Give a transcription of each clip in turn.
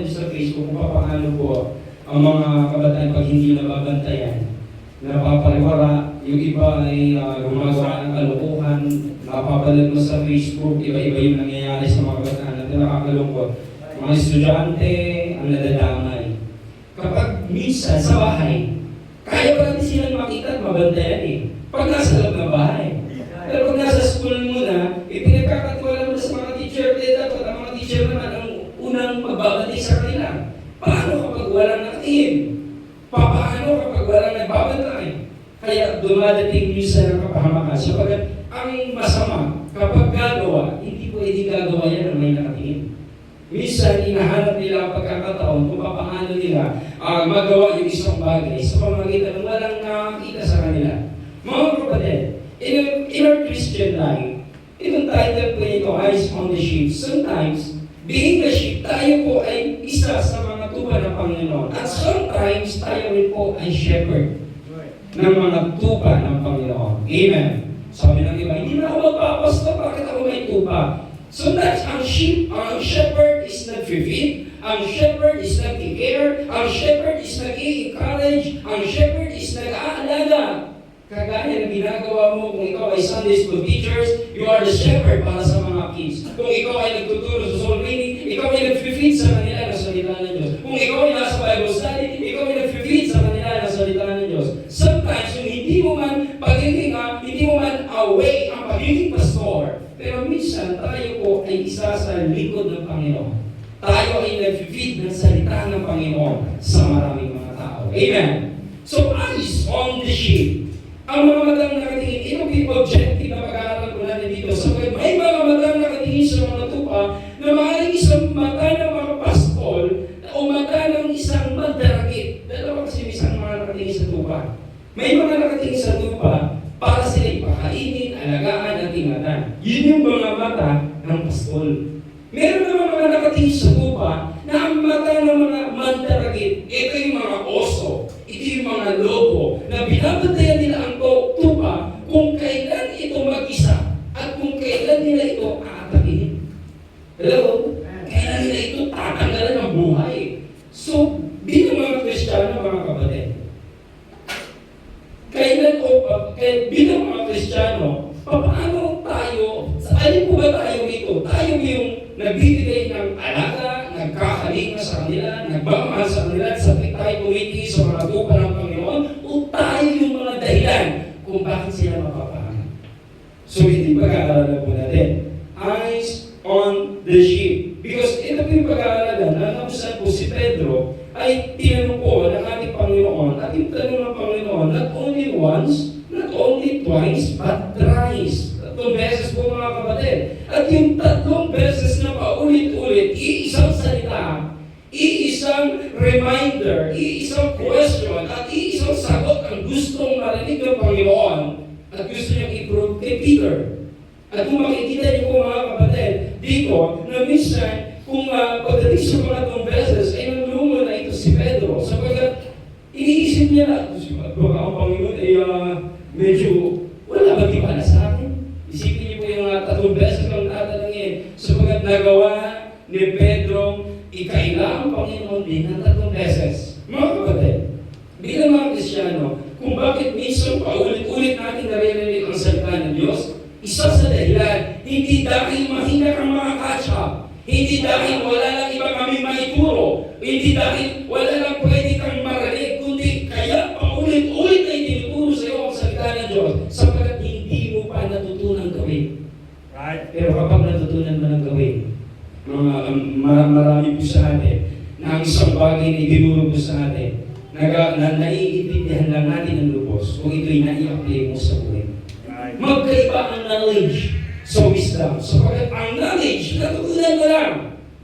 din sa Facebook kung paano po ang mga kabataan pag hindi nababantayan, napapaliwara, yung iba ay gumagawa ng kalokohan, napapalit mo sa Facebook, iba-iba yung nangyayari sa mga kabataan na nakakalungkot. Mga estudyante ang nadadamay. Kapag minsan sa bahay, kaya pa natin silang makita at mabantayan eh. Pag nasa loob ng bahay. Pero pag nasa school mo na, pinagkakatiwala mo na sa mga teacher, dapat ang mga teacher naman ang unang magbabantay sa kanila. Paano kapag walang nakatingin? Paano kapag walang nagbabantay? Kaya dumadating minsan ang kapahamakan. Sapagat ang masama, kapag gagawa, hindi pwede gagawa yan ng may nakatingin. Minsan, hinahanap nila ang pagkakataon kung paano nila magawa yung isang bagay sa pamamagitan ng walang nakakita sa kanila. Mga kapatid, in our Christian life, itong title po ito, Eyes on the Sheep. Sometimes, being the sheep, tayo po ay isa sa mga tupa ng Panginoon. At sometimes, tayo rin po ay shepherd ng mga tupa ng Panginoon. Amen. Sabi ng iba, hindi na ako magpapasto, bakit ako may tupa? Sometimes, ang shepherd is nag-feed, ang shepherd is nag-care, ang shepherd is nag-encourage, ang shepherd is nag-aalaga. Kagaya ng ginagawa mo kung ikaw ay Sunday school teachers, you are the shepherd para sa mga kids. Kung ikaw ay nagtuturo sa soul training, ikaw ay nag-feed sa kanila ng salita ng Diyos. Kung ikaw ay nasa Bible study, ikaw ay nag-feed sa kanila ng salita ng Diyos. Sometimes, yung hindi mo man away ang pagiging pastor, pero minsan tayo po ay isa sa likod ng Panginoon. Tayo ay nag-feed ng salita ng Panginoon sa maraming mga tao. Amen. So, eyes on the sheep. Ang mga matang nakatingin, ito yung objective na pag-aaral ko natin dito. So, may mga matang nakatingin sa mga tupa na maaaring isang mata ng mga pastol o mata ng isang mandaragit. Dalawa kasi isang mga nakatingin sa tupa. May mga nakatingin sa tupa para sila ipakainin, alagaan at ingatan. Yun yung mga mata ng pastol. Meron naman mga nakatingin sa tupa na ang mata ng mga mandaragit. Ito yung mga oso, ito yung mga lobo na binabantayan nila ang tupa kung kailan ito mag-isa at kung kailan nila ito aatakihin. Hello? Kailan nila ito tatanggalan ng buhay. So, bilang mga Kristiyano, mga kapatid, bilang mga Kristiyano, paano tayo, alin po ba tayo ito? Tayo yung nagbibigay ng alaga, nagkakalinga sa kanila, nagmamahal sa kanila, sa tayo tumiti sa mga tupa ng Panginoon, o tayo yung mga dahilan kung bakit sila mapapahamak. So, hindi pag-aaralan po natin. Eyes on the sheep. Because ito po yung pag-aaralan na nakusan po si Pedro ay tinanong po ng ating Panginoon at yung tanong ng Panginoon, not only once, not only twice, but thrice. 3 beses po mga kapatid. At yung 3 beses na paulit-ulit, iisang salita, iisang reminder, iisang question, at iisang sagot ang gustong marinig ng Panginoon at gusto niyang i-prove kay Peter. At kung makikita niyo po mga kapatid, dito, na minsan, kung pagdating sa mga 3 beses, ay nalungo na ito si Pedro. Sapagkat, iniisip niya na, baka ang Panginoon ay medyo, wala ba di para sa akin? Isipin niyo po yung 3 beses kang tatanungin. Sapagkat nagawa ni Pedro, ikaila ang Panginoon din ng 3 beses. Mga kapatid, bilang mga Kristiyano, kung bakit minsan paulit-ulit natin naririnig ang salita ng Diyos, isa sa dahilan, hindi dahil mahina kang mga catch-up, hindi dahil wala lang iba kami maituro, hindi dahil wala lang pwede kang marinig, kundi kaya paulit-ulit ay tinuturo sa iyo ang salita ng Diyos sapagkat hindi mo pa natutunan gawin. Right? Pero kapag natutunan mo ng gawin, marami po sa atin na ang isang bagay na itinuro po sa atin, na naiintindihan lang natin ang lubos kung ito'y nai-apply mo sa buhay. Magkaiba ang knowledge sa wisdom. Sapagkat ang knowledge, natutunan mo lang.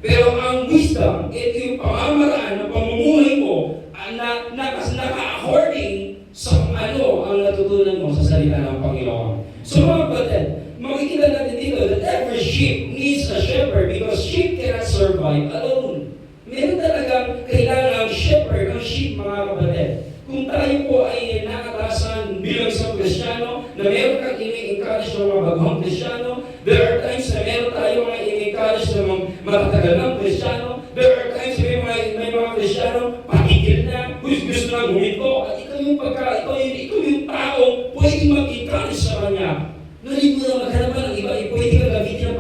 Pero ang wisdom, ito yung pamamaraan ng pamumuhay mo na naka-according sa ang natutunan mo sa salita ng Panginoon. So mga kapatid, makikita natin dito that every sheep needs a shepherd because sheep cannot survive alone. Meron talagang kailangan shepherd, ang sheep mga kapatid. Kung tayo po ay nakatasan bilang isang Kristiyano, na meron kang ini-encourage ng mga bagong Kristiyano, there are times na meron tayo mga ini-encourage ng mga matatagal ng Kristiyano, there are times na may mga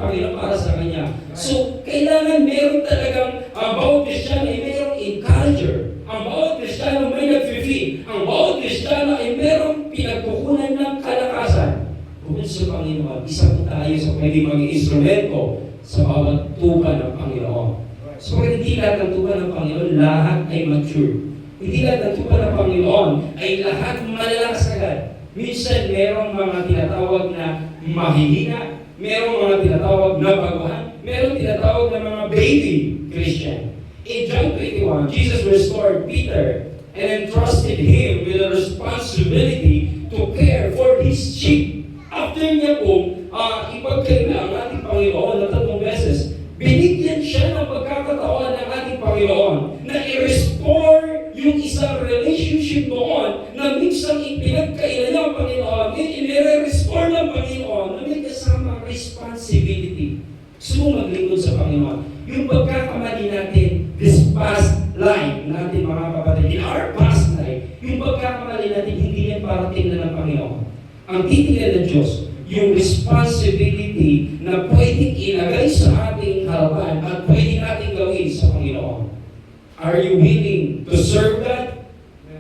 Panginoon para sa Kanya. So, kailangan meron talagang, ang bawat Kristiyano ay merong encourager. Ang bawat Kristiyano may nag-feed. Ang bawat Kristiyano ay merong pinagkukunan ng kalakasan. Bukod sa Panginoon, isa po tayo sa pwede maging instrumento sa bawat tupa ng Panginoon. So, hindi lahat ng tupa ng Panginoon, lahat ay mature. Hindi lahat ng tupa ng Panginoon ay lahat malalakas agad. Minsan, merong mga tinatawag na mahihina, merong mga tinatawag na baguhan, merong tinatawag na mga baby Christian. In John 21, Jesus restored Peter and entrusted him with the responsibility to care for his sheep. After niya pong ipagkaila ang ating Panginoon na 3 beses, binigyan siya ng pagkakataon ng ating Panginoon na i-restore yung isang relationship noon na minsan ipinagkaila niya ang Panginoon, i-restore ng Panginoon na may kasamang responsibility. Gusto mo maglingkod sa Panginoon. Yung pagkakamali natin, this past life natin mga kapatid, in our past life, yung pagkakamali natin, hindi yan para tingnan ng Panginoon. Ang titingnan ng Diyos, yung responsibility na pwedeng ilagay sa ating harapan at pwedeng natin gawin sa Panginoon. Are you willing to serve God?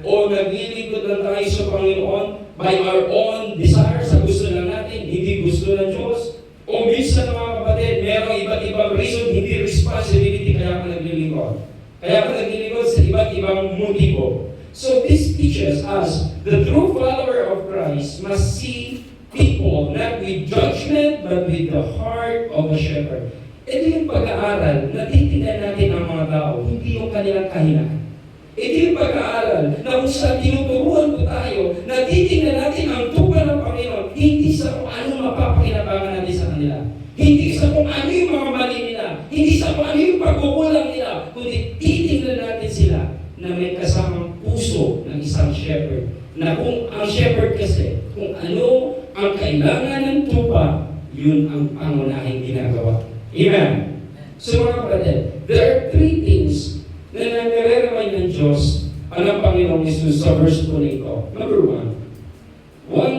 O naglilingkod lang tayo sa Panginoon by our own desire, sa gusto lang natin, hindi gusto ng Diyos? O minsan mga kapatid, merong iba't ibang reason, hindi responsibility, kaya ka naglilingkod. Kaya ka naglilingkod sa iba't ibang motibo. So this teaches us, the true follower of Christ must see people not with judgment, but with the heart of a shepherd. Ito yung pag-aaral, natitignan natin ang mga tao, hindi yung kanilang kahinaan. Ito yung pag-aaral na kung saan tinuturuan po tayo, natitignan natin ang tupa ng Panginoon, hindi sa kung anong mapapakinabangan natin sa kanila. Hindi sa kung ano yung mga mali nila, hindi sa kung ano yung pagkukulang nila, kundi titignan natin sila na may kasamang puso ng isang shepherd. Na kung ang shepherd kasi, kung ano ang kailangan ng tupa, yun ang pangunahing ginagawa. Amen? So mga kapatid, there are 3 things na nare-remind ng Diyos ang Panginoong Jesus sa verse 2 nito. Number 1, one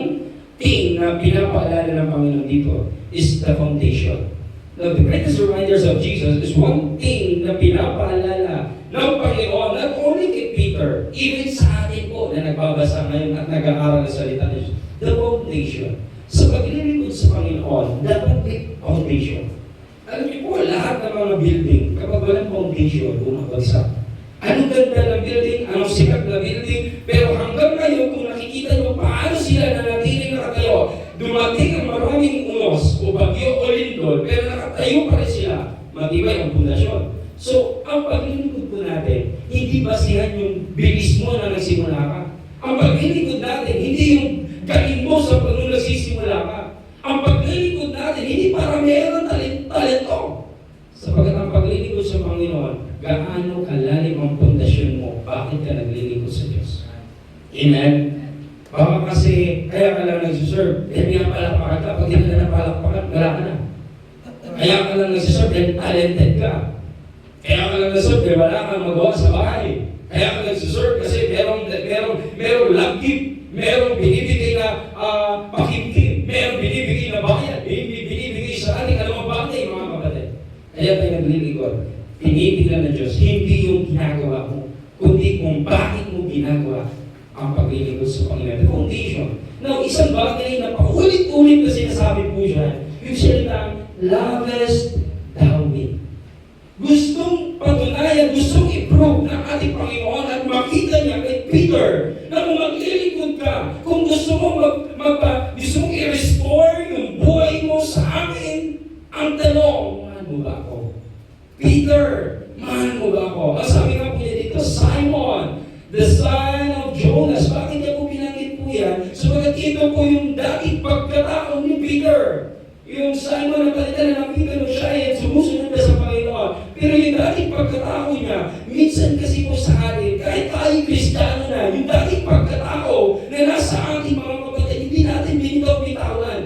thing na pinapaalala ng Panginoon dito is the foundation. Now, the greatest reminders of Jesus is one thing na pinapaalala ng Panginoon, not only kay Peter, even sa atin po na nagbabasa ngayon at nag-aaral ng salita ng Diyos. The foundation. Sa paglilingkod sa Panginoon, dapat may foundation. Alam niyo po, lahat ng mga building, kapag walang foundation, bumabagsak. Anong ganda ng building, anong sikat na building, pero hanggang ngayon, kung nakikita niyo paano sila nanatiling nakatayo, dumating ang maraming unos o bagyo o lindol, pero nakatayo pa rin sila, matibay ang pundasyon. So, ang paglilingkod po natin, hindi basihan yung bilis mo na nagsimula ka. Ang paglilingkod natin, hindi yung galing mo sa pag nagsisimula ka. Ang paglilingkod natin, hindi para meron talento. Sapagkat ang paglilingkod sa Panginoon, gaano kalalim ang pundasyon mo, bakit ka naglilingkod sa Diyos? Amen? Baka kasi, kaya ka lang nagsiserve, dahil nga palakpakan ka, pag hindi ka na palakpakan, wala ka na. Kaya ka lang nagsiserve, dahil talented ka. Kaya ka lang nagsiserve, dahil wala kang magawa sa bahay. Kaya ka nagsiserve kasi merong lagkip, merong binibigay na pakimkim, merong binibigay na bayan, binibigay sa ating anumang bagay, mga kapatid. Kaya tayo naglilingkod. Tinitignan ng Diyos, hindi yung ginagawa mo, kundi kung bakit mo ginagawa ang paglilingkod sa Panginoon. The foundation. Now, isang bagay na paulit-ulit na sinasabi po siya, yung salitang, lovest thou me. Gustong patunayan, gustong i-prove ng ating Panginoon at makita niya kay Peter na kung maglilingkod ka, kung gusto mo gusto mong i-restore yung buhay mo sa akin, ang tanong, mahal mo ba ako? Peter, mahal mo ba ako? Ang sabi nga po niya dito, Simon, the son of Jonas. Bakit niya po pinanggit po yan? Sabagat ito po yung dating pagkatao ni Peter. Yung Simon na palitan ng Peter, siya ay sumusunod na sa Panginoon. Pero yung dating pagkatao niya, minsan kasi po sa atin, kahit tayo Kristiyano na, yung dating pagkatao na nasa ating mga kapatid, hindi natin binitaw-bitawan.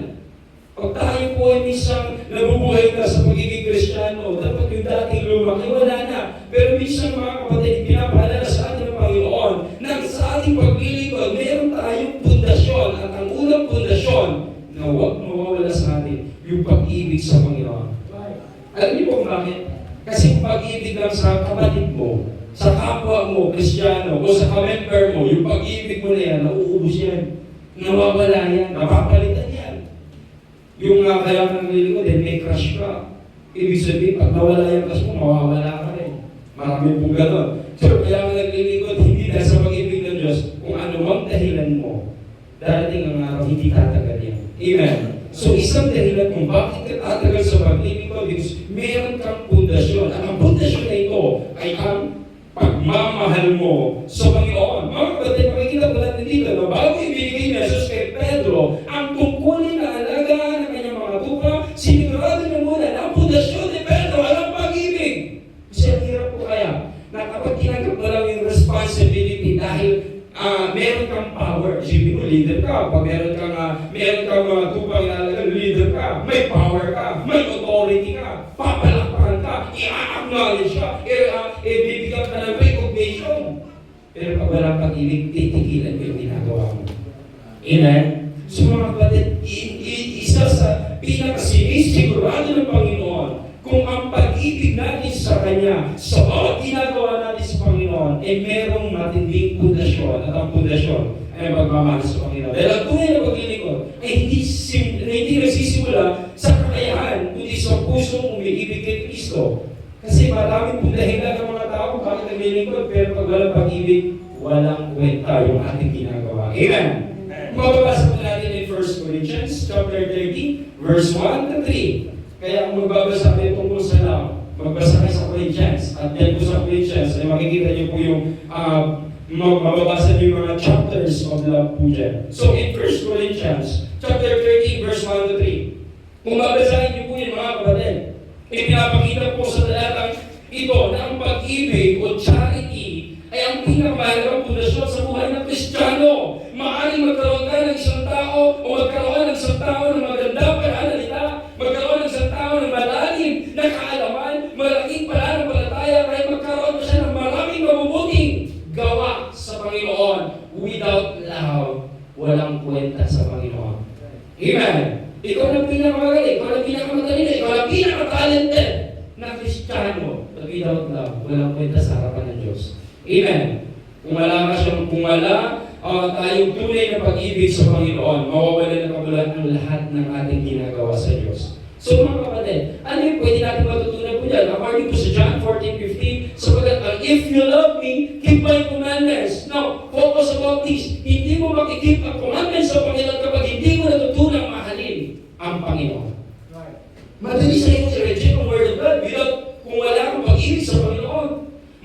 Pag tayo po ay minsan nabubuhay na sa pagiging Kristiyano, dapat yung dating lumaki, wala na. Pero minsan mga kapatid, pinapaalala sa atin ng Panginoon na sa ating paglilingkod, meron tayong pundasyon at ang unang pundasyon na huwag mawawala sa atin yung pag-ibig sa Panginoon. Alam niyo po kung bakit? Kasi pag-ibig lang sa kapatid mo, sa kapwa mo, Kristiyano, o sa ka-member mo, yung pag-ibig mo na yan, nauubos yan. Nawawala yan, napapalitan yan. Yung kaya ng lilingkod, may crush ka. Ibig sabihin, pag nawala yung crush mo, mawawala ka rin. Marami pong gano'n. So, kaya nga naglilingkod, hindi dahil sa pag-ibig ng Diyos, kung ano mang dahilan mo, darating ang araw, hindi tatagal yan. Amen. So, isang dahilan kung bakit ka tatagal sa paglilingkod, because meron kang pundasyon. At ang pundasyon na ito ay ang pagmamahal mo sa Panginoon. Mga kapatid, makikita ko natin dito na bago ibigay ni Jesus kay Pedro ang tungkulin na alagaan ng kanyang mga tupa, sinigurado niya muna na ang pundasyon ni Pedro ay ang pag-ibig. Kasi ang hirap po kaya na kapag tinanggap mo lang yung responsibility dahil meron kang power. Isipin mo, leader ka. Pag meron kang mga tupang inalagaan, leader ka. May power ka. May authority ka. Papalakpakan ka. I-acknowledge ka. Bibigyan ka ng recognition. Pero pag walang pag-ibig, titigilan mo yung ginagawa mo. Amen? So mga kapatid, isa sa pinakasinisigurado ng Panginoon kung ang pag-ibig natin sa Kanya, sa bawat ginagawa natin sa Panginoon, merong matinding pundasyon at ang pundasyon ay magmamahal sa Panginoon. Dahil ang tunay na paglilingkod ay hindi nagsisimula sa kakayahan, kundi sa pusong umiibig kay Kristo. Kasi maraming pong dahilan ng mga tao bakit naglilingkod, pero pag walang pag-ibig, walang kwenta yung ating ginagawa. Amen? Mababasa po natin in 1 Corinthians chapter 13, verse 1 to 3. Kaya kung magbabasa kayo tungkol sa love, magbasa kayo sa Corinthians. At yan po sa Corinthians, ay makikita niyo po yung mababasa niyo yung mga chapters of love po dyan. So in 1 Corinthians chapter 13, verse 1 to 3, kung babasahin niyo po yung mga kapatid, ipinapakita po sa talatang ito na ang pag-ibig o charity ay ang pinakamahalagang pundasyon sa buhay ng Kristiyano. Maaaring magkaroon ka ng isang tao o magkaroon ng isang tao ng maganda pananalita, magkaroon ng isang tao ng malalim na kaalaman, malaking pananampalataya, kaya magkaroon mo siya ng maraming mabubuting gawa sa Panginoon. Without love, walang kwenta sa Panginoon. Amen. Ikaw ang pinakamagaling, ikaw ang pinakamatalino, ikaw ang pinakatalented na Kristiyano. But without love, walang kwenta sa harapan ng Diyos. Amen. Kung wala tayong tunay na pag-ibig sa Panginoon, mawawala na kabulan ang lahat ng ating ginagawa sa Diyos. So mga kapatid, ano yung pwede natin matutunan po dyan? According to John 14:15, sapagat if you love me, keep my commandments. Now, focus about this. Hindi mo makikip ang commandments sa Panginoon kapag hindi mo natutunang mahalin ang Panginoon. Madali sa iyo i-reject ang Word of God kung wala kang pag-ibig sa Panginoon.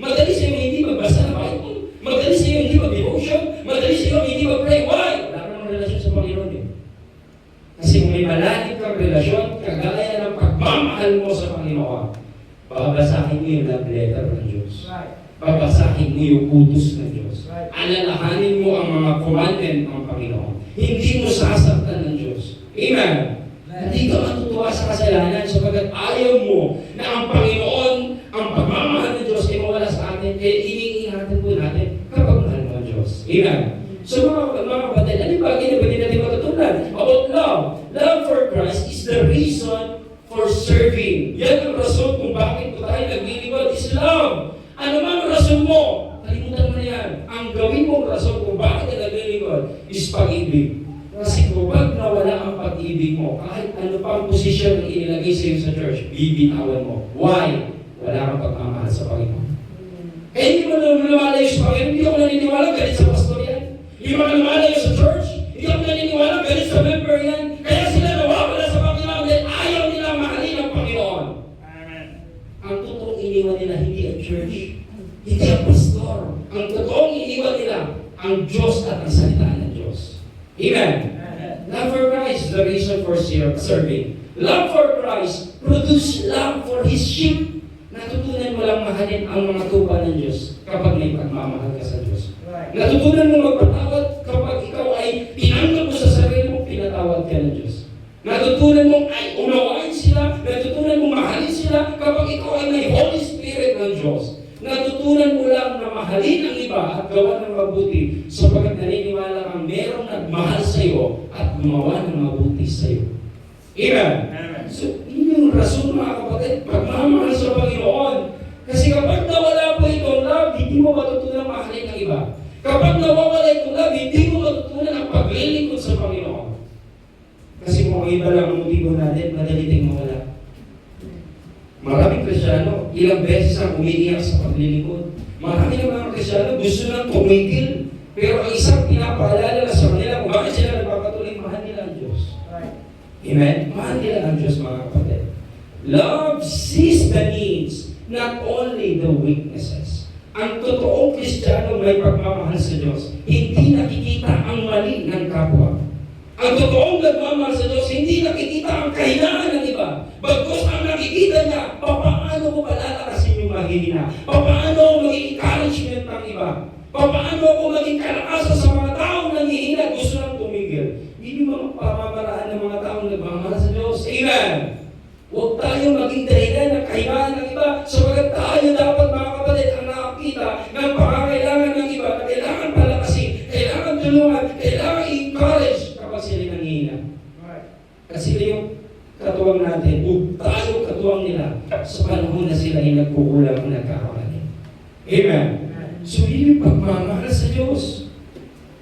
Madali sa iyo hindi magbasa ng Bible. Madali sa iyo hindi mag-devotion. Madali sa iyo hindi mag-pray. Why? Wala ka ng relasyon sa Panginoon eh. Kasi kung may malalim kang relasyon, kagaya ng pagmamahal mo sa Panginoon, babasahin mo yung love letter ng Diyos. Babasahin mo yung utos ng Diyos. Alalahanin mo ang mga commandment ng Panginoon. Hindi mo sasaktan ng Diyos. Amen? Hindi ka matutuwa sa kasalanan sapagkat ayaw mo na ang Panginoon, ang pagmamahal ng Diyos ay mawala sa atin, iniingatan po natin kapag mahal mo ang Diyos. Amen? So mga kapatid, ano yung bagay na pwede natin matutunan about love? Love for Christ is the reason for serving. Yan ang rason kung bakit po tayo naglilingkod is love. Ano man ang rason mo? Kalimutan mo na yan. Ang gawin mong rason kung bakit ka naglilingkod is pag-ibig. Kasi kapag nawala ang pag-ibig mo, kahit ano pang posisyon na inilagay sa iyo sa church, bibitawan mo. Why? Wala kang pagmamahal sa Panginoon. Eh, hindi mo lumalayo sa Panginoon. Hindi ako naniniwala galit sa pastor yan. Hindi mo lumalayo sa church. Hindi ako naniniwala galit sa member yan. Kaya sila nawawala sa Panginoon dahil ayaw nila mahalin ang Panginoon. Amen. Ang totoong iniwan nila, hindi ang church. Hindi ang pastor. Ang totoong iniwan nila, ang Diyos at ang salita ng Diyos. Amen. Love for Christ is the reason for serving. Love for Christ produce love for His sheep. Natutunan mo lang mahalin ang mga tupa ng Diyos kapag may pagmamahal ka sa Diyos. Natutunan mo magpatawad kapag ikaw ay tinanggap mo sa sarili mo, pinatawad ka ng Diyos. Natutunan mo ay unawain sila, natutunan mo mahalin sila kapag ikaw ay may Holy Spirit ng Diyos. Natutunan mo lang na mahalin ang iba at gawa ng mabuti sapagkat naniniwala kang merong nagmahal sa iyo at gumawa ng mabuti sa iyo. Amen? So, yun yung rason mga kapatid, pagmamahal sa Panginoon. Kasi kapag nawala po itong love, hindi mo matutunan mahalin ng iba. Kapag nawawala itong love, hindi mo matutunan ang paglilingkod sa Panginoon. Kasi kung ang iba lang ang motibo natin, madali tayong mawala. Maraming Kristyano, ilang beses ang umiiyak sa paglilingkod. Marami ng mga Kristyano gusto nang tumigil. Pero ang isang pinapaalala na sa kanila kung bakit sila nagpapatuloy, mahal nila ang Diyos. Amen? Mahal nila ang Diyos, mga kapatid. Love sees the needs, not only the weaknesses. Ang totoong Kristiyano may pagmamahal sa Diyos, hindi nakikita ang mali ng kapwa. Ang totoong nagmamahal sa Diyos, hindi nakikita ang kahinaan ng iba. Bagkus ang nakikita niya, paano ko palalakasin yung mahihina? Paano maging encouragement ng iba? Paano ko maging kalakasan sa mga taong nanghihina gusto nang tumigil? Hindi mo pamamaraan ng mga taong nagmamahal sa Diyos. Amen! Huwag tayong maging dahilan ng kahinaan ng iba sapagat tayo dapat mga kapatid ang nakakita ng pangangailangan ng iba na kailangan palakasin, kailangan tulungan, kailangan i-encourage kapag sila nanghihina. Kasi yung katuwang natin, huwag tayo katuwang nila sa panahon na sila ay nagkukulang o nagkakamali. Amen. So yun yung pagmamahal sa Diyos.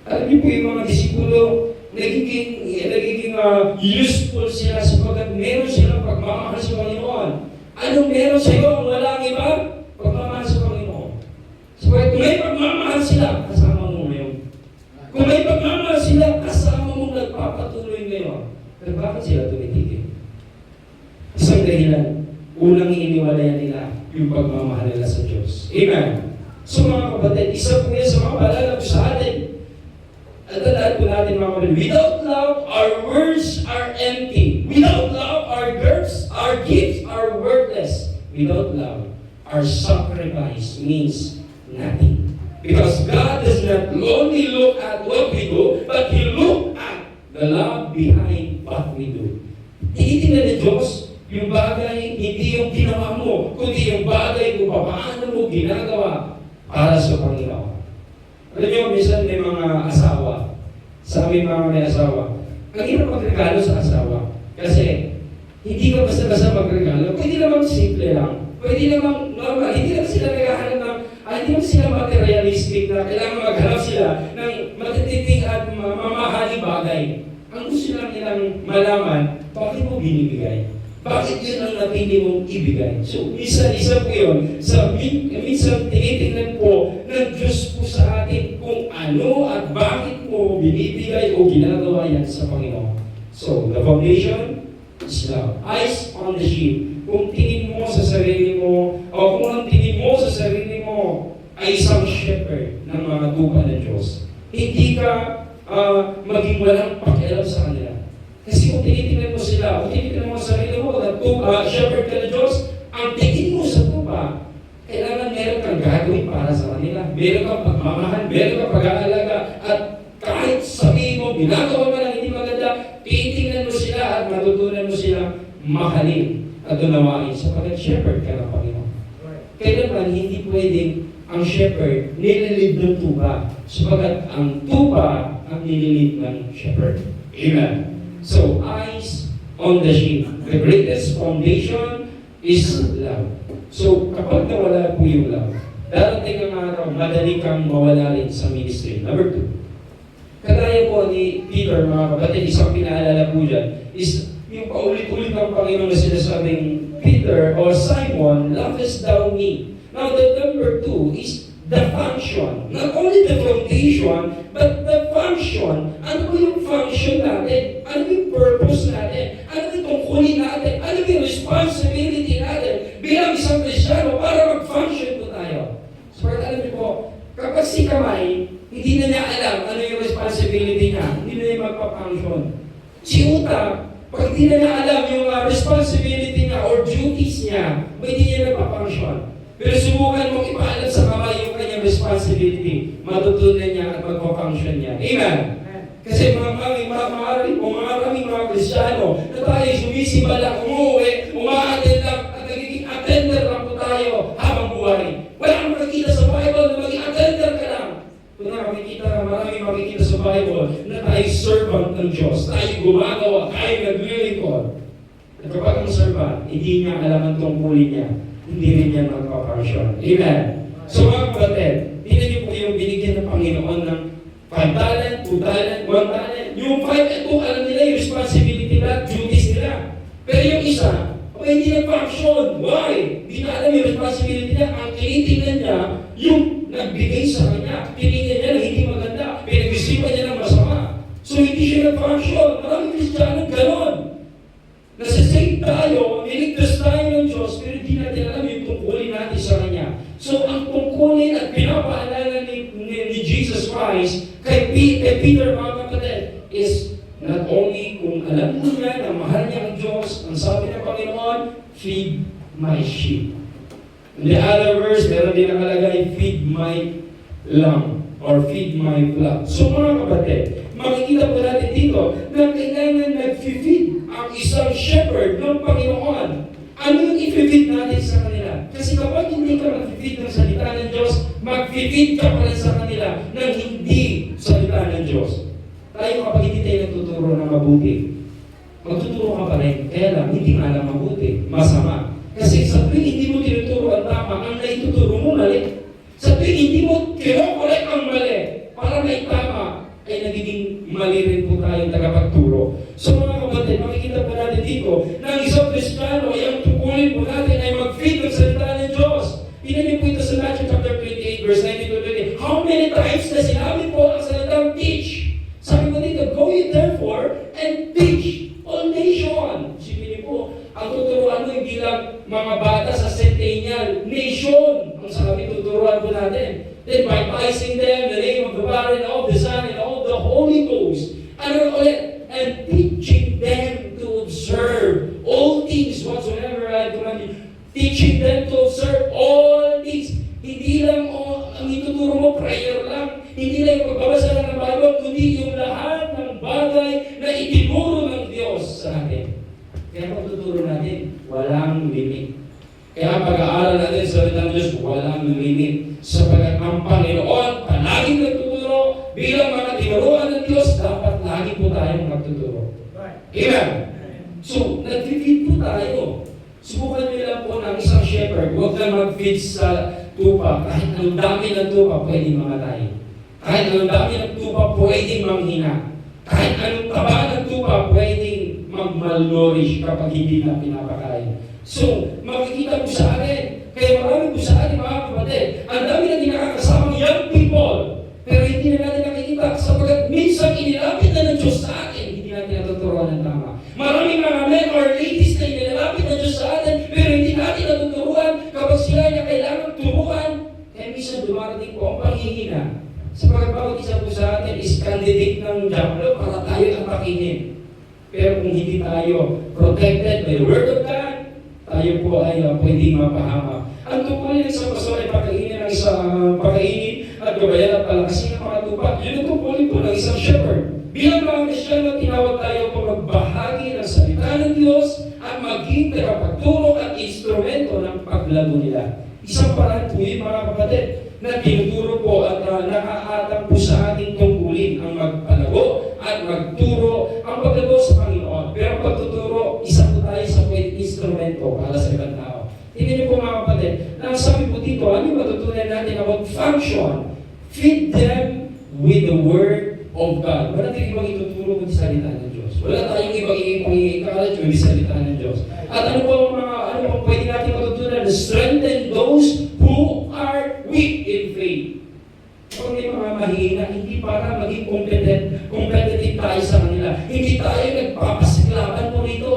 Alam niyo po yung mga disipulo, nagiging useful sila sapagkat meron silang pagmamahal sa Panginoon. Anong meron sa iyo ang walang iba? Pagmamahal sa Panginoon. Sapagkat kung may pagmamahal sila, kasama mo ngayon. Kung may pagmamahal sila, kasama mong nagpapatuloy ngayon. Pero bakit sila tumitigil? Isang dahilan, unang iniwalayan nila yung pagmamahal nila sa Diyos. Amen. So mga kapatid, isa po yan sa mga paalala ko sa atin. At tandaan po natin mga kapatid, without love, our words are empty. Without love, our gifts are worthless. Without love, our sacrifice means nothing. Because God does not only look at what we do, but He look at the love behind what we do. Tinitingnan ng Diyos yung bagay, hindi yung ginawa mo, kundi yung bagay kung paano mo ginagawa para sa Panginoon. Alam niyo, minsan may mga asawa, sa aming mga may asawa, ang hirap magregalo sa asawa. Kasi, hindi ka basta-basta magregalo. Pwede namang simple lang. Pwede namang normal. Hindi naman sila naghahanap ng, hindi naman sila materialistic na kailangan maghanap sila ng matititing at mamahaling bagay. Ang gusto lang nilang malaman, bakit mo binibigay? Bakit yun ang napili mong ibigay? So, isa po yun. Minsan tinitingnan po ng Diyos po sa atin kung ano at bakit mo binibigay o ginagawa yan sa Panginoon. So, the foundation is love. Eyes on the sheep. Kung tingin mo sa sarili mo, o kung ang tingin mo sa sarili mo ay isang shepherd ng mga tupa ng Diyos, hindi ka maging walang pakialam sa kanila. Kasi kung tinitingnan mo sila, kung tinitingnan mo sa sarili mo, shepherd ka na Diyos, ang tingin mo sa tupa, kailangan meron kang gagawin para sa kanila. Meron kang pagmamahal, meron kang pag-aalaga, at kahit sabihin mo, ginagawa mo lang hindi maganda, titingnan mo sila at matutunan mo sila mahalin at unawain sapagkat shepherd ka ng Panginoon. Kailangan hindi pwedeng ang shepherd nililid ng tupa sapagkat ang tupa ang nililid ng shepherd. Amen. So, eyes on the sheep. The greatest foundation is love. So, kapag nawala po yung love, darating ang araw, madali kang mawala rin sa ministry. Number 2. Kagaya po ni Peter, mga kapatid, isang pinaalala po dyan, is yung paulit-ulit ng Panginoon na sinasabing, Peter or Simon, lovest thou me? Now, the number 2 is the function. Not only the foundation, but the function. Ano yung function natin? Ano yung purpose natin? Ano yung tungkulin natin? Ano yung responsibility natin bilang isang Kristiyano para mag-function po tayo? So, alam niyo po, kapag si Kamay, hindi na niya alam ano yung responsibility niya, hindi na niya magpa-function. Si Uta, pag hindi na niya alam yung responsibility niya or duties niya, hindi niya nagpa-function. Pero subukan mong ipaalam sa Kamay yung kanyang responsibility, matutunan niya at magpa-function niya. Amen? Kasi maraming mga Kristiyano na tayo sumisimba lang, umuwi, uma-attend lang, at nagiging attender lang po tayo habang buhay. Wala kang makikita sa Bible na maging attender ka lang. Kung maraming makikita sa Bible na tayo servant ng Diyos, tayo gumagawa, tayo naglilingkod. At kapag ang servant, hindi niya alam ang tungkulin niya, hindi rin yan magpapansyon. Amen? So mga kapatid, tingnan niyo po yung binigyan ng Panginoon ng 5 talent, 2 talent, 1 talent. Yung 5 and 2, alam nila yung responsibility nila, duties nila. Pero yung isa, hindi nag-function. Why? Hindi na alam yung responsibility niya. Ang tinitingnan niya, yung nagbigay sa kanya. Tinignan niya na hindi maganda. Pinag-isipan niya ng masama. So hindi siya nag-function. Maraming Kristiyano ganon. Nasa-save tayo, niligtas tayo ng Diyos, pero hindi natin alam yung tungkulin natin sa Kanya. So, ang tungkulin at pinapaalala ni Jesus Christ kay Peter, mga kapatid, is not only kung alam niya na mahal niya ang Diyos, ang sabi ng Panginoon, feed my sheep. In the other verse, meron din nakalagay, feed my lamb or feed my flock. So, mga kapatid, makikita po natin dito na kailangan nag-feed ang isang shepherd ng Panginoon. Ano yung i-feed natin sa kanila? Kasi kapag hindi ka mag-feed ng salita ng Diyos, mag-feed ka pa rin sa kanila ng hindi salita ng Diyos. Tayo kapag hindi tayo nagtuturo ng mabuti, magtuturo ka pa rin. Kaya lang, hindi nga lang mabuti. Masama. Kasi sa tuwing hindi mo tinuturo ang tama, ang naituturo mo mali. Sa tuwing hindi mo kinokorek ang mali, para may tama, ay nagiging mali rin po tayong tagapagturo. So mga kapatid, makikita po natin dito na ang isang Kristiyano ay ang tungkulin po natin ay mag-feed ng salita ng Diyos. Tingnan po ito sa Matthew chapter 28, verse 19 to 20. How many times na sinabi po ang salitang teach? Sabi ko dito, go ye therefore and teach all nation. Sipin niyo po, ang tuturuan mo hindi lang mga bata sa centennial nation. Ang sabi tuturuan po natin. Then baptizing them in the name of the Father and of the Son and of the Holy Ghost. Ano ulit? And teaching them to observe all things whatsoever I command you. Teaching them to observe all things. Hindi lang ang ituturo mo, prayer lang. Hindi lang yung pagbabasa ng Bible, kundi yung lahat ng bagay na itinuro ng Diyos sa atin. Kaya pagtuturo natin, walang limit. Kaya pag-aaral natin sa salita ng Diyos, walang limit. Sapagat ang Panginoon, palaging nagtuturo, bilang mga tinuruan ng Diyos, dapat lagi po tayong magtuturo. Amen? So, nag-feed po tayo. Subukan nyo lang po ng isang shepherd, huwag kang mag-feed sa tupa. Kahit anong dami ng tupa, pwedeng mamatay. Kahit anong dami ng tupa, pwedeng manghina. Kahit anong taba ng tupa, pwedeng mag-malnourish kapag hindi na pinapakain. So, makikita po sa atin, kaya marami po sa atin mga kapatid, ang dami natin nakakasamang young people, pero hindi na natin nakikita sapagkat minsan inilapit na ng Diyos sa atin, hindi natin natuturuan ng tama. Maraming mga men or ladies na inilapit ng Diyos sa atin, pero hindi natin natuturuan kapag sila na kailangan turuan, kaya minsan dumarating po ang panghihina. Sapagkat bawat isa po sa atin is candidate ng Diablo para tayo ang pakingin. Pero kung hindi tayo protected by the Word of God, tayo po ay pwedeng mapahama. Ang tungkulin ng isang pastor ay pakainin ng isang pakainin at gabayan at palakasin ng mga tupa. Yun ang tungkulin po ng isang shepherd. Bilang mga Kristiyano, tinawag tayo po magbahagi ng salita ng Diyos at maging tagapagturo at instrumento ng paglago nila. Isang paraan po yun mga kapatid na tinuturo po at nakaatang po sa ating tungkulin ang magpalago at magturo ang paglago sa Panginoon. Pero pagtuturo, isa po tayo sa pwedeng instrumento para sa ibang tao. Tingnan niyo po mga kapatid, na sabi po dito, ano yung matutunan natin about function? Feed them with the Word of God. Wala tayong ibang ituturo kundi salita ng Diyos. Wala tayong ibang ipangikalat kundi salita ng Diyos. At ano po pwede natin matutunan? Strengthen those who are weak in faith. Kung may mga mahina, hindi para maging competitive tayo sa kanila. Hindi tayo nagpapasiklaban po rito.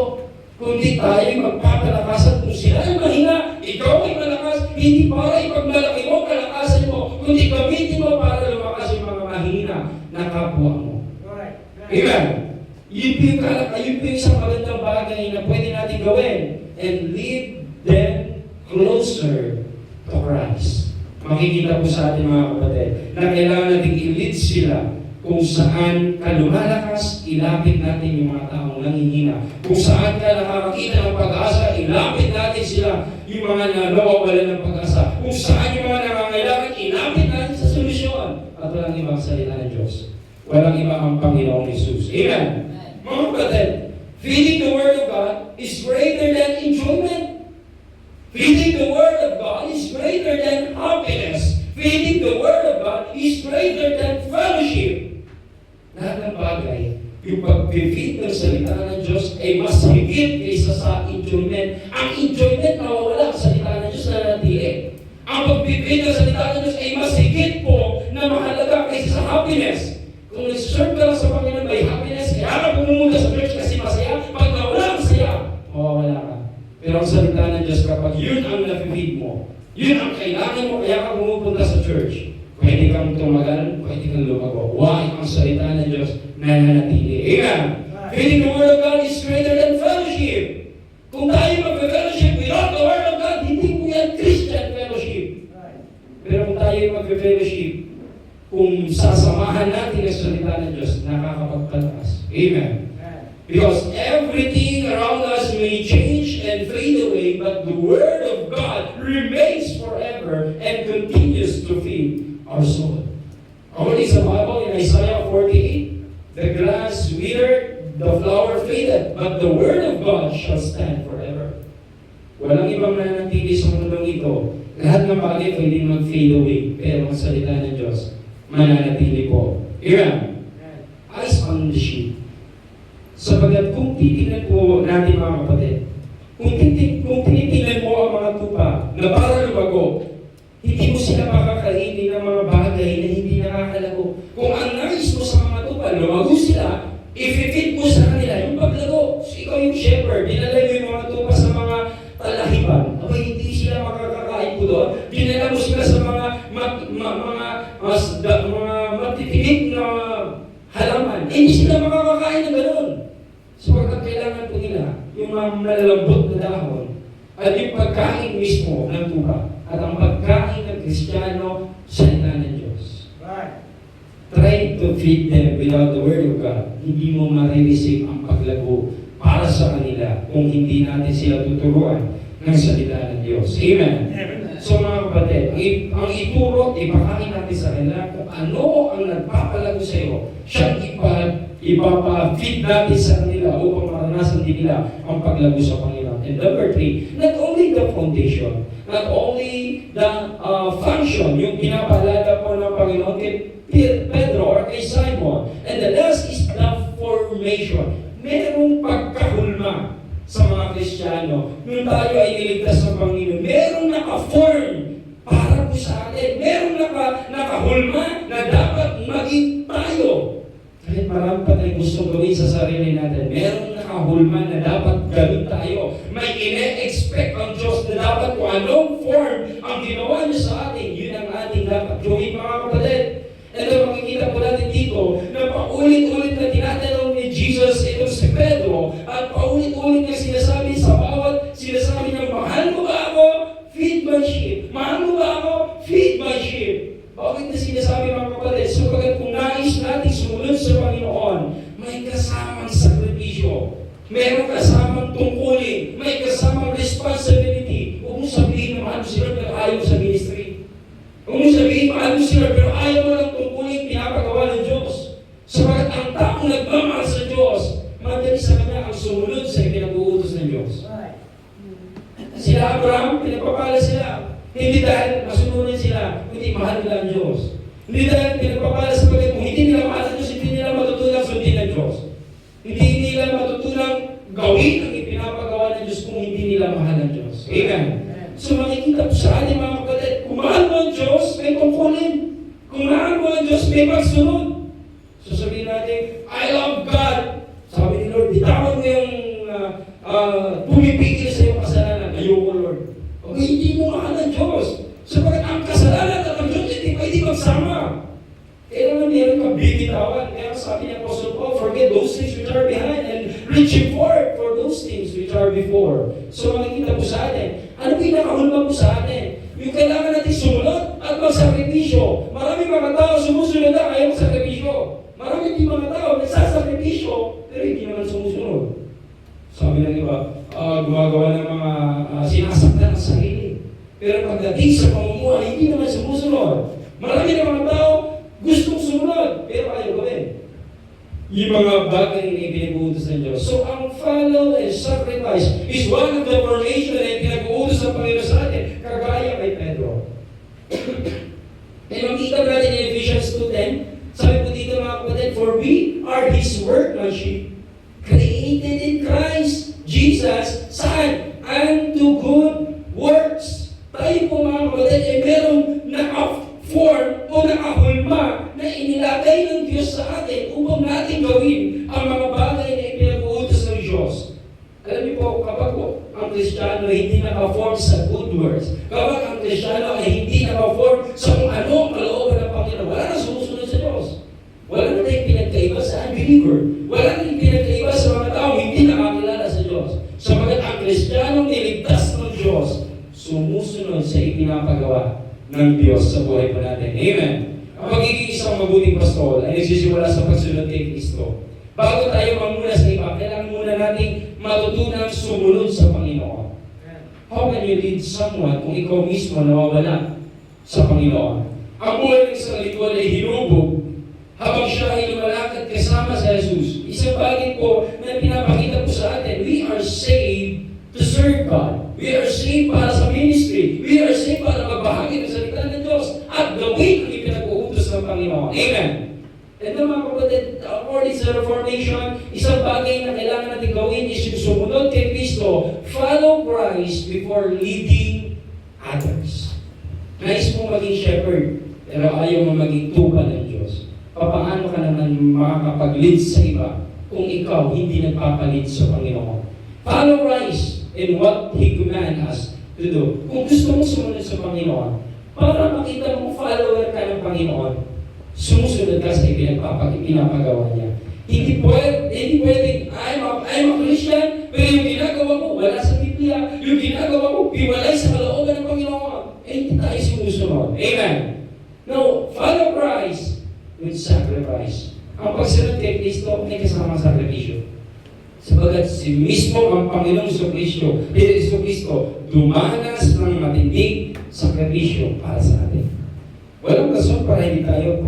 Kundi tayo magpapalakasan kung sila ay mahina, ikaw ay malakas. Hindi para ipagmalaki mo, kalakasan mo. Kundi gamitin mo para lumakas yung mga mahina na kapwa mo. Amen? Yun po yung isang magandang bagay na pwede natin gawin. And lead them closer to Christ. Makikita po sa atin mga kapatid na kailangan natin i-lead sila kung saan ka lumalakas, ilapit natin yung mga taong nanghihina. Kung saan ka nakakakita ng pag-asa, ilapit natin sila yung mga nawawalan ng pag-asa. Kung saan yung mga nangangailangan, ilapit natin sa solusyon. At walang ibang salita ng Diyos. Walang iba ang Panginoong Jesus. Amen? Mga kapatid, feeding the Word of God is greater than enjoyment. Feeding the Word of God is greater than happiness. Feeding the Word of God is greater than fellowship. Lahat ng bagay, yung pag-feed ng salita ng Diyos ay mas higit kaysa sa enjoyment. Ang enjoyment nawawala, ang salita ng Diyos na natili. Ang pag-feed ng salita ng Diyos ay mas higit po na mahalaga kaysa sa happiness. Kung nag-serve ka lang sa Panginoon, may happiness, kaya ka pumunta sa church kasi masaya, pag nawala ang saya, mawawala ka. Pero ang salita ng Diyos, kapag yun ang na-feed mo, yun ang kailangan mo, kaya ka pumupunta sa church. Pwede kang tumagal, pwede kang lumago. Why? Ang salita ng Diyos nananatili. Amen. Feeding the Word of God is greater than fellowship. Kung tayo mag-fellowship without the Word of God, hindi po yan Christian fellowship. Pero kung tayo mag-fellowship, kung sasamahan natin ang salita ng Diyos, nakakapagpalakas. Amen. Because everything around us may change and fade away, but the Word of God remains forever and continues to feed our soul. Only sa Bible in Isaiah 48, the grass withered, the flower faded, but the Word of God shall stand forever. Walang ibang mananatili sa mundong ito. Lahat ng bagay pwedeng mag-fade away, pero ang salita ng Diyos, mananatili po. Amen. Eyes on the sheep. Sapagat kung titingnan po natin mga kapatid, kung tinitingnan mo ang mga tupa na para lumago, hindi mo sila makakainin ng mga bagay na hindi nakakalago. Kung ang nais mo sa mga tupa, lumago sila, i-feed mo sa kanila yung paglago. So ikaw yung shepherd, dinala mo yung mga tupa sa mga talahiban. Okay, hindi sila makakakain po doon. Dinala mo sila sa mga matitinig na halaman. Hindi sila makakakain ng gano'n. Sapagkat kailangan po nila yung mga malalambot na dahon at yung pagkain mismo ng tupa at ang pagkain ng Kristiyano salita ng Diyos. Right. Try to feed them without the Word of God. Hindi mo marireceive ang paglago para sa kanila kung hindi natin sila tuturuan ng salita ng Diyos. Amen. So mga kapatid, ang ituro, ipakain natin sa kanila kung ano ang nagpapalago sa iyo. Siyang ipapa-feed natin sa kanila upang maranasan din nila ang paglago sa Panginoon. And number 3, not only the foundation, not only the function, yung pinapalala po ng Panginoon kay Pedro or kay Simon. And the last is the formation. Merong pagkahulma sa mga Kristiyano. Nung tayo ay niligtas ng Panginoon, merong naka-form para po sa atin. Merong nakahulma na dapat maging tayo. Kahit marami pa tayong gustong gawin sa sarili natin, merong nakahulma na dapat gawin tayo. May ine-expect ang Diyos na dapat kung anong form ang ginawa niya sa atin, yun ang ating dapat gawin mga kapatid. Ito makikita po natin dito na paulit-ulit na tinatanong ni Jesus ito si Pedro at paulit-ulit na sinasabi sa bawat sinasabi niya, mahal mo ba ako? Feed my sheep. Mahal mo ba ako? Feed my sheep. Bakit na sinasabi mga kapatid? Sapagkat kung nais natin sumunod sa Panginoon, may kasamang sakripisyo. Mayroong kasamang tungkulin. May kasamang responsibility. Huwag mo sabihin na mahal mo sila pero ayaw sa ministry. Huwag mo sabihin mahal mo sila pero ayaw mo lang tungkulin pinapagawa ng Diyos. Sapagkat ang taong nagmamahal sa Diyos, madali sa kanya ang sumunod sa pinag-uutos ng Diyos. Sila Abraham, pinagpapala sila. Hindi dahil masunurin sila, kundi mahal nila ang Diyos. Hindi dahil pinagpapala sa pagkat kung hindi nila mahal ang Diyos, hindi nila matutulang sundin ng Diyos. Hindi nila matutulang gawin ang ipinapagawa ng Diyos kung hindi nila mahal ang Diyos. Amen. So makikita po sa atin mga kapatid, kung mahal mo ang Diyos, may tungkulin. Kung mahal mo ang Diyos, may pagsunod. So sabihin natin, I love God. Sabi ni Lord, bitawan mo yung pumipigil sa iyong kasalanan. Ayoko, Lord. Okay, hindi mo mahal ang Diyos. Sapagat ang kasalanan at ang Diyos hindi pwede magsama. Kailangan meron kang bibitawan. Kaya sabi ni Apostle Paul, forget those things which are behind and reaching forward for those things which are before. So makikita po sa atin, ano pinakahulma po sa atin? Yung kailangan natin sumunod at magsakripisyo. Maraming mga tao sumusunod na ayaw magsakripisyo. Maraming di mga tao nagsasakripisyo pero hindi naman sumusunod. Sabi ng iba, gumagawa ng mga sinasaktan ng sarili. Pero pagdating sa pamumuhay, hindi naman sumusunod. Marami ng mga tao gustong sumunod, pero ayaw gawin. yung mga bagay na ipinag-uutos ng Diyos. So, ang follow and sacrifice is one of the formation na pinag-uutos ng Panginoon sa atin, kagaya kay Pedro. And makita natin in Ephesians 2:10, sabi po dito mga kapatid, for we are His workmanship, created in Christ Jesus, saan? Unto good works. Tayo po mga kapatid, ay merong naka-form o naka-hulma na inilagay ng Diyos sa atin upang natin gawin ang mga bagay na ipinag-uutos ng Diyos. Alam niyo po, kapag ang Kristiyano ay hindi naka-form sa good works, kapag ang Kristiyano ay hindi naka-form sa kung ano ang kalooban ng Panginoon, wala na sumusunod sa Diyos. Wala na tayong pinagkaiba sa unbeliever. Wala na tayong pinagkaiba sa mga tao hindi nakakilala sa Diyos. Sapagat ang Kristiyanong niligtas ng Diyos, sumusunod sa ipinapagawa ng Diyos sa buhay pa natin. Amen. Ang pagiging isang mabuting pastol ay nagsisimula sa pagsunod kay Kristo. Bago tayo manguna sa iba, kailangan muna nating matutunang sumunod sa Panginoon. How can you lead someone kung ikaw mismo nawawala sa Panginoon? Ang buhay ng isang lingkod ay hinubog habang siya ay lumalakad kasama sa Jesus. Isang bagay po na pinapakita po sa atin, we are saved to serve God. We are saved para sa ministry. We are saved para magbahagi ng salita ng Diyos at gawin ang ipinag-uutos ng Panginoon. Amen. Ito mga kapatid, according sa Reformation, isang bagay na kailangan natin gawin is yung sumunod kay Kristo, follow Christ before leading others. Nais mo maging shepherd, pero ayaw mo maging tupa ng Diyos. Paano ka naman makakapag-lead sa iba kung ikaw hindi nagpapalid sa Panginoon? Follow Christ in what He commands us to do. Kung gusto mong sumunod sa Panginoon, para makita mong follower ka ng Panginoon, sumusunod ka sa pinapagawa niya. Hindi pwede, I'm a Christian, pero yung ginagawa mo, wala sa Biblia. Yung ginagawa mo, biwalay sa kalooban ng Panginoon. Hindi tayo sumusunod. Amen. No, follow Christ with sacrifice. Ang pagsunod kay Kristo, may kasama sakripisyo. Sabagat si mismo ang Panginoong Kristo, dumanas ng matinding sakripisyo para sa atin. Walang rason para hindi tayo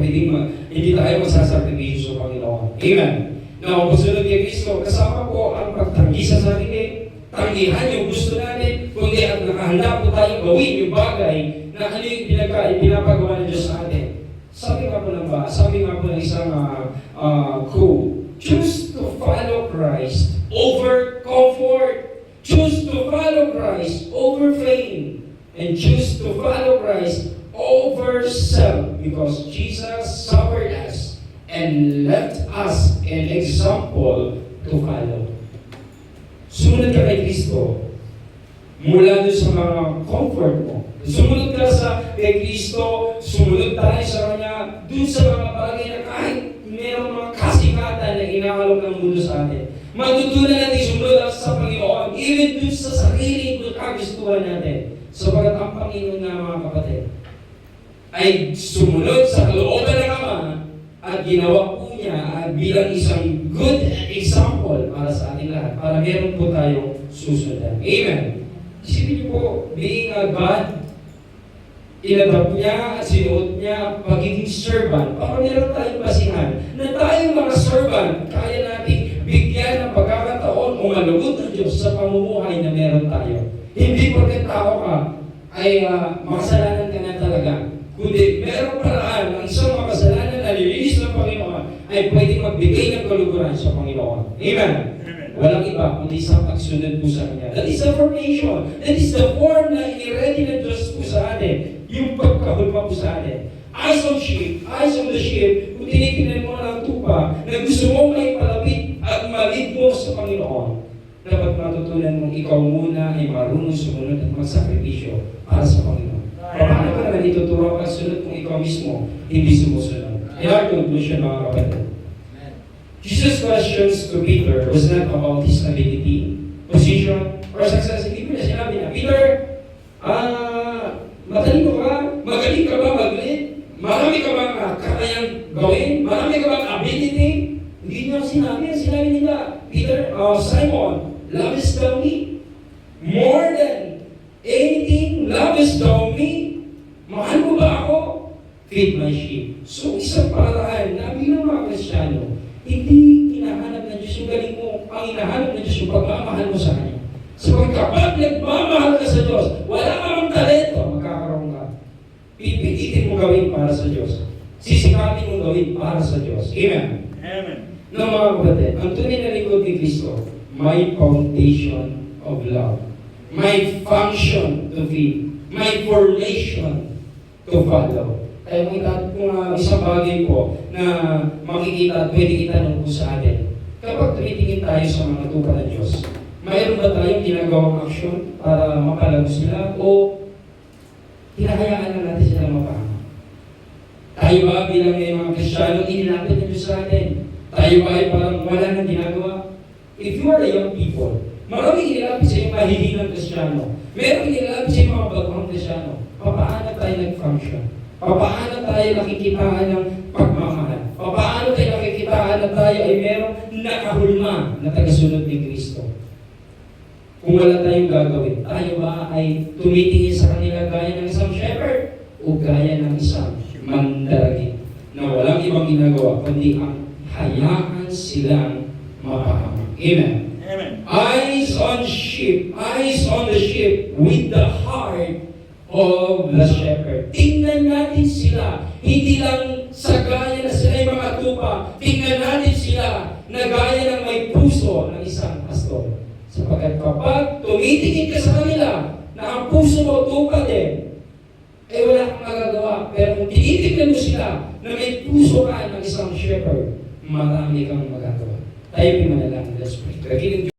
magsasakripisyo sa Panginoon. Amen. Now, pagsunod kay Kristo, kasama po ang pagtanggi sa sarili, tanggihan yung gusto natin, kundi at nakahanda po tayo gawin yung bagay na ano yung pinapagawa ng Diyos sa atin. Sabi nga po ng isang quote, choose to follow Christ over comfort. Choose to follow Christ over fame. And choose to follow Christ over self, because Jesus suffered us and left us an example to follow. Sumunod ka kay Kristo mula doon sa mga comfort mo. Sumunod ka kay Kristo, sumunod tayo sa Kanya doon sa mga bagay na kahit mayroong mga kasikatan na inaalok ng mundo sa atin. Matutunan natin sumunod sa Panginoon, even doon sa sariling kagustuhan natin. Sapagat ang Panginoon nga mga kapatid, ay sumunod sa kalooban ng Ama at ginawa po niya bilang isang good example para sa ating lahat, para meron po tayong susundan. Amen. Isipin niyo po, being a God, inadapt niya at sinuot niya pagiging servant para meron tayong basihan na tayong mga servant, kaya natin bigyan ng pagkakataon o malugod ng Diyos sa pamumuhay na meron tayo. Hindi porket tao ka ay makasalanan ka na talaga. Kundi merong paraan ng isang makasalanan na nilinis ng Panginoon ay pwedeng magbigay ng kaluguran sa Panginoon. Amen. Walang iba kundi sa pagsunod po sa Kanya. That is the formation. That is the form na i-ready ng Diyos po sa atin. Yung pagkahulma po sa atin. Eyes on the sheep, kung tinitingnan mo ng tupa na gusto mong may palapit at malid mo sa Panginoon, dapat matutunan mong ikaw muna ay marunong sumunod at magsakripisyo para sa Panginoon. Paano ka naman ituturo ang sunod kung ikaw mismo hindi sumusunod? In our conclusion, mga kapatid, Jesus' questions to Peter was not about his ability, position, or success. Hindi mo na sinabi na, Peter, magaling ka ba mag-lead? Marami ka bang kakayang gawin? Marami ka bang ability? Hindi niya sinabi nila, Peter, Simon, lovest thou me? More than anything, lovest thou me? Mahal mo ba ako? Feed my sheep. So, isang paraan na bilang mga Kristiyano, hindi hinahanap ng Diyos yung galing mo. Ang hinahanap ng Diyos yung pagmamahal mo sa Kanya. So kapag nagmamahal ka sa Diyos, wala ka mang talento, magkakaroon ka. Pipilitin mo gawin para sa Diyos. Sisikapin mo gawin para sa Diyos. Amen. Amen. No, mga kapatid, ang tunay na lingkod ni Kristo, may foundation of love. May function to feed. May formation to follow. Kaya kung isang bagay po na makikita at pwede itanong po sa atin, kapag tumitingin tayo sa mga tupa ng Diyos, mayroon ba tayong ginagawang aksyon para mapalago sila o hinahayaan na natin sila mapahama? Tayo ba bilang mga Kristiyano, inilapit ng Diyos sa atin? Tayo ba ay parang wala nang ginagawa? If you are a young people, maraming inilapit sa iyong mahihinang Kristiyano. Merong inilapit sa iyong mga bagong Kristiyano. Paano tayo nag-function? Paano tayo nakikitaan ng pagmamahal? Paano tayo nakikitaan na tayo ay merong nakahulma na tagasunod ni Kristo? Kung wala tayong gagawin, tayo ba ay tumitingin sa kanila gaya ng isang shepherd o gaya ng isang mandaragit na walang ibang ginagawa kundi ang hayaan silang mapahamak. Amen. Amen. Eyes on the sheep with the heart of the shepherd. Tingnan natin sila, hindi lang sa gaya na sila ay mga tupa, tingnan natin sila na gaya ng may puso ng isang pastor. Sapagkat kapag tumitingin ka sa kanila na ang puso mo tupa din, eh wala kang magagawa. Pero kung tinitignan mo sila na may puso ka ng isang shepherd, marami kang magagawa. Tayo pimanalangin. Let's pray.